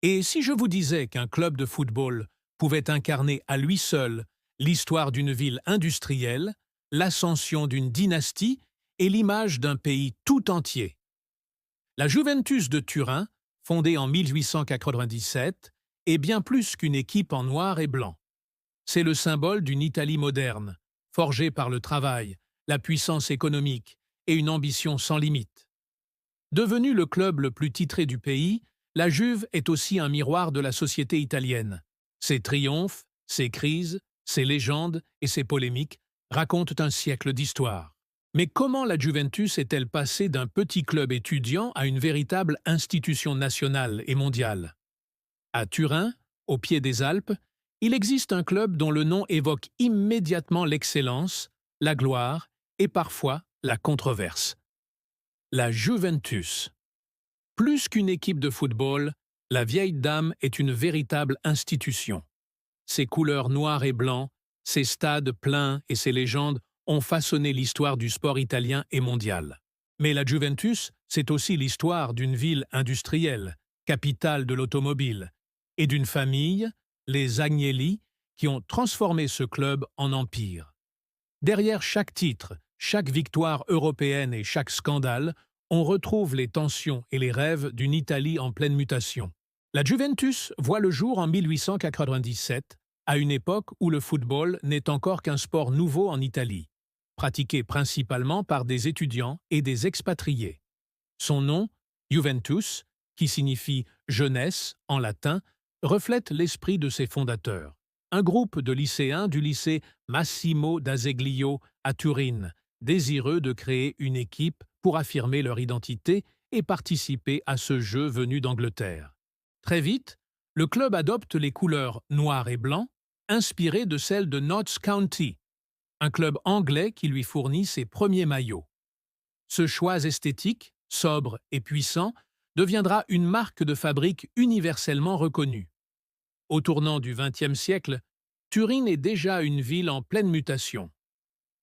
Et si je vous disais qu'un club de football pouvait incarner à lui seul l'histoire d'une ville industrielle, l'ascension d'une dynastie et l'image d'un pays tout entier? La Juventus de Turin, fondée en 1897, est bien plus qu'une équipe en noir et blanc. C'est le symbole d'une Italie moderne, forgée par le travail, la puissance économique et une ambition sans limite. Devenue le club le plus titré du pays, la Juve est aussi un miroir de la société italienne. Ses triomphes, ses crises, ses légendes et ses polémiques racontent un siècle d'histoire. Mais comment la Juventus est-elle passée d'un petit club étudiant à une véritable institution nationale et mondiale? À Turin, au pied des Alpes, il existe un club dont le nom évoque immédiatement l'excellence, la gloire et parfois la controverse. La Juventus. Plus qu'une équipe de football, la vieille dame est une véritable institution. Ses couleurs noires et blancs, ses stades pleins et ses légendes ont façonné l'histoire du sport italien et mondial. Mais la Juventus, c'est aussi l'histoire d'une ville industrielle, capitale de l'automobile, et d'une famille, les Agnelli, qui ont transformé ce club en empire. Derrière chaque titre, chaque victoire européenne et chaque scandale, on retrouve les tensions et les rêves d'une Italie en pleine mutation. La Juventus voit le jour en 1897, à une époque où le football n'est encore qu'un sport nouveau en Italie, pratiqué principalement par des étudiants et des expatriés. Son nom, Juventus, qui signifie jeunesse en latin, reflète l'esprit de ses fondateurs. Un groupe de lycéens du lycée Massimo d'Azeglio à Turin, désireux de créer une équipe pour affirmer leur identité et participer à ce jeu venu d'Angleterre. Très vite, le club adopte les couleurs noir et blanc, inspirées de celles de Notts County, un club anglais qui lui fournit ses premiers maillots. Ce choix esthétique, sobre et puissant, deviendra une marque de fabrique universellement reconnue. Au tournant du XXe siècle, Turin est déjà une ville en pleine mutation.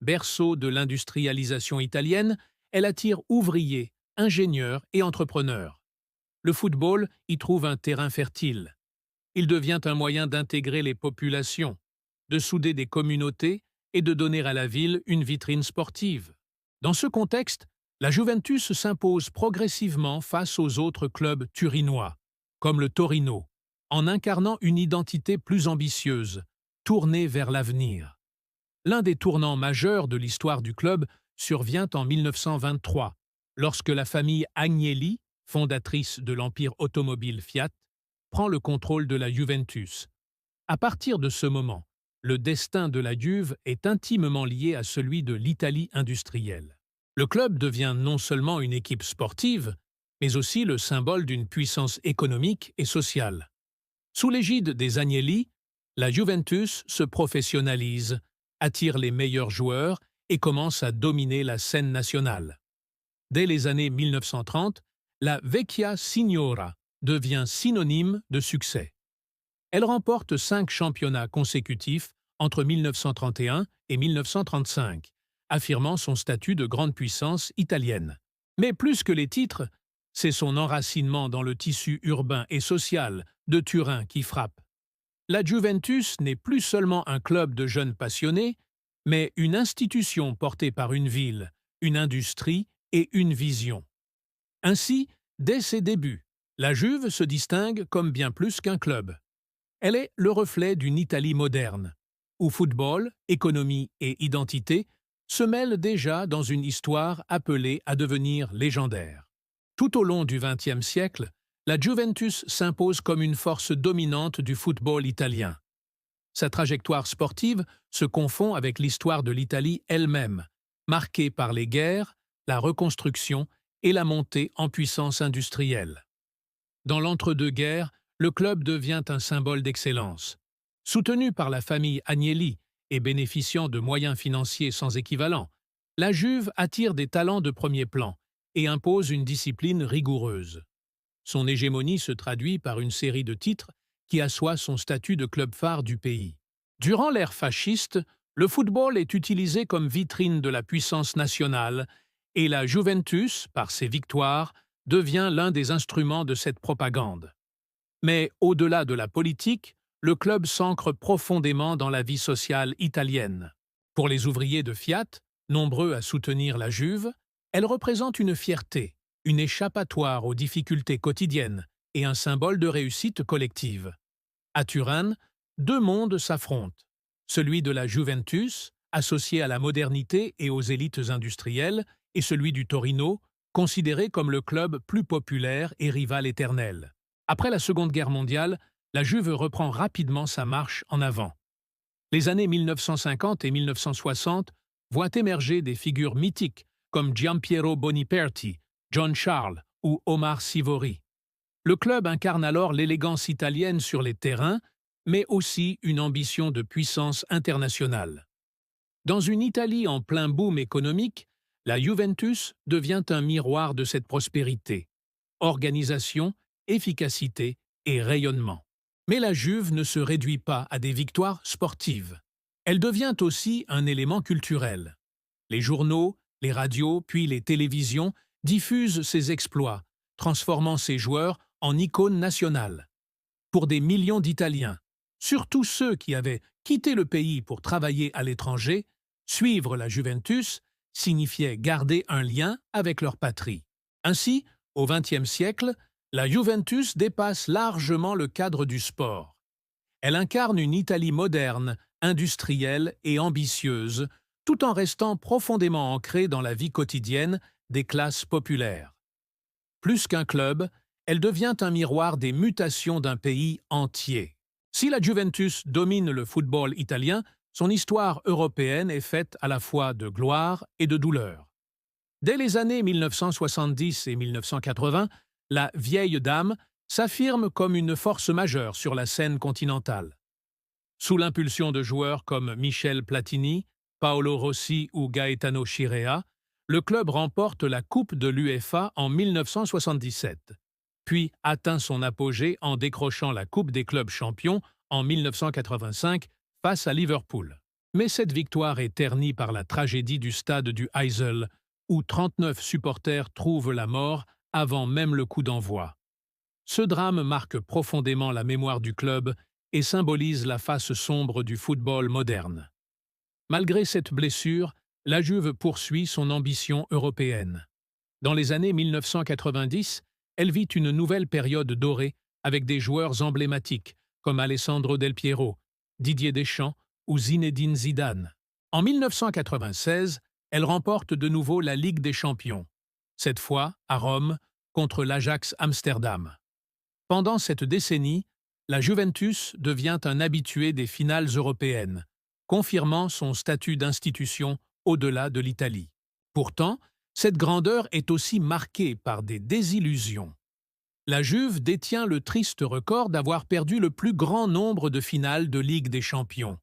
Berceau de l'industrialisation italienne, elle attire ouvriers, ingénieurs et entrepreneurs. Le football y trouve un terrain fertile. Il devient un moyen d'intégrer les populations, de souder des communautés et de donner à la ville une vitrine sportive. Dans ce contexte, la Juventus s'impose progressivement face aux autres clubs turinois, comme le Torino, en incarnant une identité plus ambitieuse, tournée vers l'avenir. L'un des tournants majeurs de l'histoire du club survient en 1923, lorsque la famille Agnelli, fondatrice de l'empire automobile Fiat, prend le contrôle de la Juventus. À partir de ce moment, le destin de la Juve est intimement lié à celui de l'Italie industrielle. Le club devient non seulement une équipe sportive, mais aussi le symbole d'une puissance économique et sociale. Sous l'égide des Agnelli, la Juventus se professionnalise, attire les meilleurs joueurs et commence à dominer la scène nationale. Dès les années 1930, la Vecchia Signora devient synonyme de succès. Elle remporte 5 championnats consécutifs entre 1931 et 1935, affirmant son statut de grande puissance italienne. Mais plus que les titres, c'est son enracinement dans le tissu urbain et social de Turin qui frappe. La Juventus n'est plus seulement un club de jeunes passionnés, mais une institution portée par une ville, une industrie et une vision. Ainsi, dès ses débuts, la Juve se distingue comme bien plus qu'un club. Elle est le reflet d'une Italie moderne, où football, économie et identité se mêlent déjà dans une histoire appelée à devenir légendaire. Tout au long du XXe siècle, la Juventus s'impose comme une force dominante du football italien. Sa trajectoire sportive se confond avec l'histoire de l'Italie elle-même, marquée par les guerres, la reconstruction et la montée en puissance industrielle. Dans l'entre-deux-guerres, le club devient un symbole d'excellence. Soutenu par la famille Agnelli et bénéficiant de moyens financiers sans équivalent, la Juve attire des talents de premier plan et impose une discipline rigoureuse. Son hégémonie se traduit par une série de titres qui assoient son statut de club phare du pays. Durant l'ère fasciste, le football est utilisé comme vitrine de la puissance nationale et la Juventus, par ses victoires, devient l'un des instruments de cette propagande. Mais au-delà de la politique, le club s'ancre profondément dans la vie sociale italienne. Pour les ouvriers de Fiat, nombreux à soutenir la Juve, elle représente une fierté, une échappatoire aux difficultés quotidiennes et un symbole de réussite collective. À Turin, deux mondes s'affrontent. Celui de la Juventus, associé à la modernité et aux élites industrielles, et celui du Torino, considéré comme le club plus populaire et rival éternel. Après la Seconde Guerre mondiale, la Juve reprend rapidement sa marche en avant. Les années 1950 et 1960 voient émerger des figures mythiques comme Giampiero Boniperti, John Charles ou Omar Sivori. Le club incarne alors l'élégance italienne sur les terrains, mais aussi une ambition de puissance internationale. Dans une Italie en plein boom économique, la Juventus devient un miroir de cette prospérité. Organisation, efficacité et rayonnement. Mais la Juve ne se réduit pas à des victoires sportives. Elle devient aussi un élément culturel. Les journaux, les radios, puis les télévisions diffusent ses exploits, transformant ses joueurs en icônes nationales. Pour des millions d'Italiens, surtout ceux qui avaient quitté le pays pour travailler à l'étranger, suivre la Juventus signifiait garder un lien avec leur patrie. Ainsi, au XXe siècle, la Juventus dépasse largement le cadre du sport. Elle incarne une Italie moderne, industrielle et ambitieuse, tout en restant profondément ancrée dans la vie quotidienne des classes populaires. Plus qu'un club, elle devient un miroir des mutations d'un pays entier. Si la Juventus domine le football italien, son histoire européenne est faite à la fois de gloire et de douleur. Dès les années 1970 et 1980, la vieille dame s'affirme comme une force majeure sur la scène continentale. Sous l'impulsion de joueurs comme Michel Platini, Paolo Rossi ou Gaetano Scirea, le club remporte la Coupe de l'UEFA en 1977, puis atteint son apogée en décrochant la Coupe des clubs champions en 1985 face à Liverpool. Mais cette victoire est ternie par la tragédie du stade du Heysel, où 39 supporters trouvent la mort avant même le coup d'envoi. Ce drame marque profondément la mémoire du club et symbolise la face sombre du football moderne. Malgré cette blessure, la Juve poursuit son ambition européenne. Dans les années 1990, elle vit une nouvelle période dorée avec des joueurs emblématiques comme Alessandro Del Piero, Didier Deschamps ou Zinedine Zidane. En 1996, elle remporte de nouveau la Ligue des Champions, cette fois à Rome contre l'Ajax Amsterdam. Pendant cette décennie, la Juventus devient un habitué des finales européennes, confirmant son statut d'institution au-delà de l'Italie. Pourtant, cette grandeur est aussi marquée par des désillusions. La Juve détient le triste record d'avoir perdu le plus grand nombre de finales de Ligue des Champions.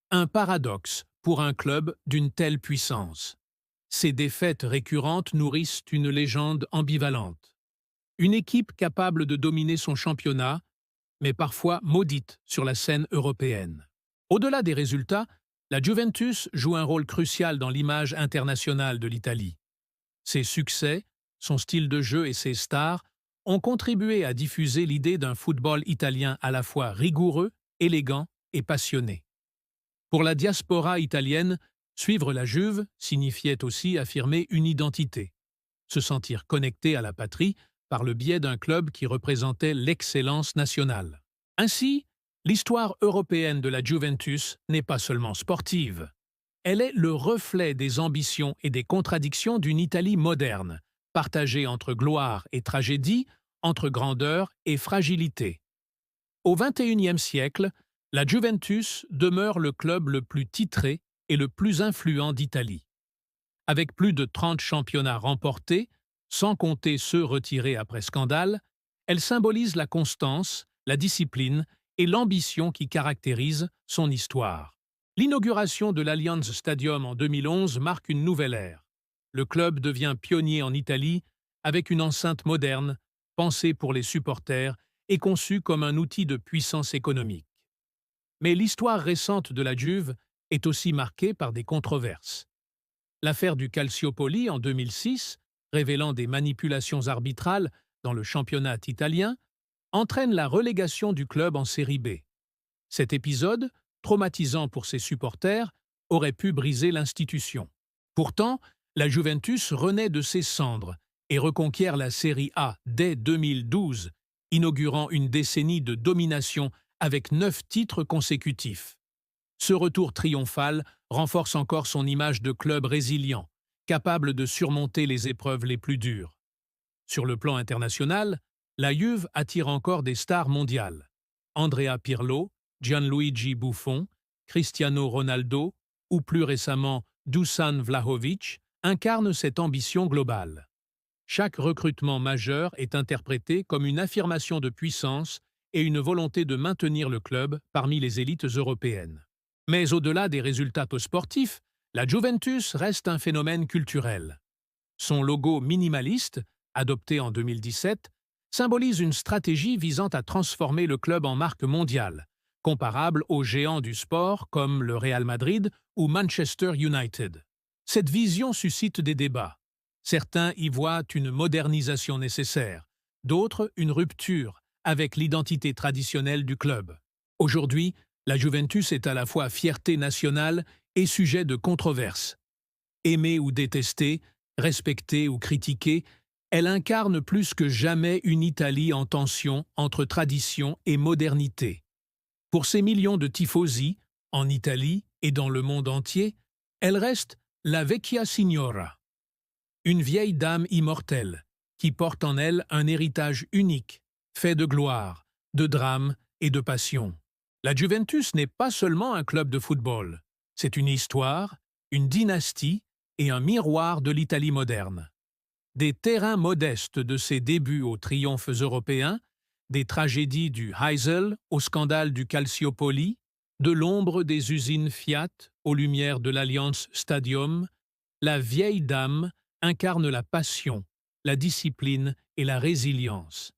Un paradoxe pour un club d'une telle puissance. Ces défaites récurrentes nourrissent une légende ambivalente. Une équipe capable de dominer son championnat, mais parfois maudite sur la scène européenne. Au-delà des résultats, la Juventus joue un rôle crucial dans l'image internationale de l'Italie. Ses succès, son style de jeu et ses stars ont contribué à diffuser l'idée d'un football italien à la fois rigoureux, élégant et passionné. Pour la diaspora italienne, suivre la Juve signifiait aussi affirmer une identité, se sentir connecté à la patrie par le biais d'un club qui représentait l'excellence nationale. Ainsi, l'histoire européenne de la Juventus n'est pas seulement sportive. Elle est le reflet des ambitions et des contradictions d'une Italie moderne, partagée entre gloire et tragédie, entre grandeur et fragilité. Au XXIe siècle, la Juventus demeure le club le plus titré et le plus influent d'Italie. Avec plus de 30 championnats remportés, sans compter ceux retirés après scandale, elle symbolise la constance, la discipline et l'ambition qui caractérisent son histoire. L'inauguration de l'Allianz Stadium en 2011 marque une nouvelle ère. Le club devient pionnier en Italie avec une enceinte moderne, pensée pour les supporters et conçue comme un outil de puissance économique. Mais l'histoire récente de la Juve est aussi marquée par des controverses. L'affaire du Calciopoli en 2006, révélant des manipulations arbitrales dans le championnat italien, entraîne la relégation du club en Série B. Cet épisode, traumatisant pour ses supporters, aurait pu briser l'institution. Pourtant, la Juventus renaît de ses cendres et reconquiert la Série A dès 2012, inaugurant une décennie de domination avec 9 titres consécutifs. Ce retour triomphal renforce encore son image de club résilient, capable de surmonter les épreuves les plus dures. Sur le plan international, la Juve attire encore des stars mondiales. Andrea Pirlo, Gianluigi Buffon, Cristiano Ronaldo ou plus récemment Dusan Vlahovic incarnent cette ambition globale. Chaque recrutement majeur est interprété comme une affirmation de puissance et une volonté de maintenir le club parmi les élites européennes. Mais au-delà des résultats sportifs, la Juventus reste un phénomène culturel. Son logo minimaliste, adopté en 2017, symbolise une stratégie visant à transformer le club en marque mondiale, comparable aux géants du sport comme le Real Madrid ou Manchester United. Cette vision suscite des débats. Certains y voient une modernisation nécessaire, d'autres une rupture avec l'identité traditionnelle du club. Aujourd'hui, la Juventus est à la fois fierté nationale et sujet de controverses. Aimée ou détestée, respectée ou critiquée, elle incarne plus que jamais une Italie en tension entre tradition et modernité. Pour ces millions de tifosi, en Italie et dans le monde entier, elle reste la Vecchia Signora, une vieille dame immortelle qui porte en elle un héritage unique, fait de gloire, de drame et de passion. La Juventus n'est pas seulement un club de football, c'est une histoire, une dynastie et un miroir de l'Italie moderne. Des terrains modestes de ses débuts aux triomphes européens, des tragédies du Heysel au scandale du Calciopoli, de l'ombre des usines Fiat aux lumières de l'Allianz Stadium, la vieille dame incarne la passion, la discipline et la résilience.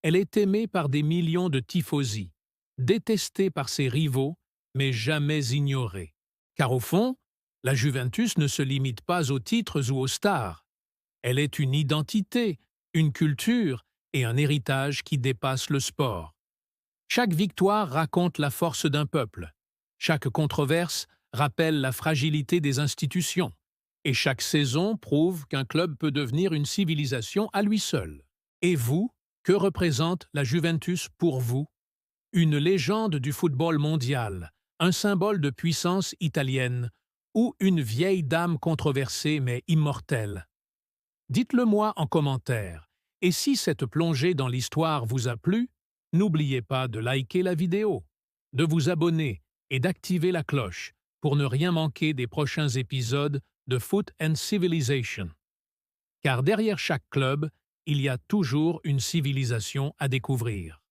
Elle est aimée par des millions de tifosi, détestée par ses rivaux, mais jamais ignorée. Car au fond, la Juventus ne se limite pas aux titres ou aux stars. Elle est une identité, une culture et un héritage qui dépasse le sport. Chaque victoire raconte la force d'un peuple. Chaque controverse rappelle la fragilité des institutions. Et chaque saison prouve qu'un club peut devenir une civilisation à lui seul. Et vous, que représente la Juventus pour vous? Une légende du football mondial, un symbole de puissance italienne ou une vieille dame controversée mais immortelle? Dites-le moi en commentaire. Et si cette plongée dans l'histoire vous a plu, n'oubliez pas de liker la vidéo, de vous abonner et d'activer la cloche pour ne rien manquer des prochains épisodes de Foot and Civilization. Car derrière chaque club, il y a toujours une civilisation à découvrir.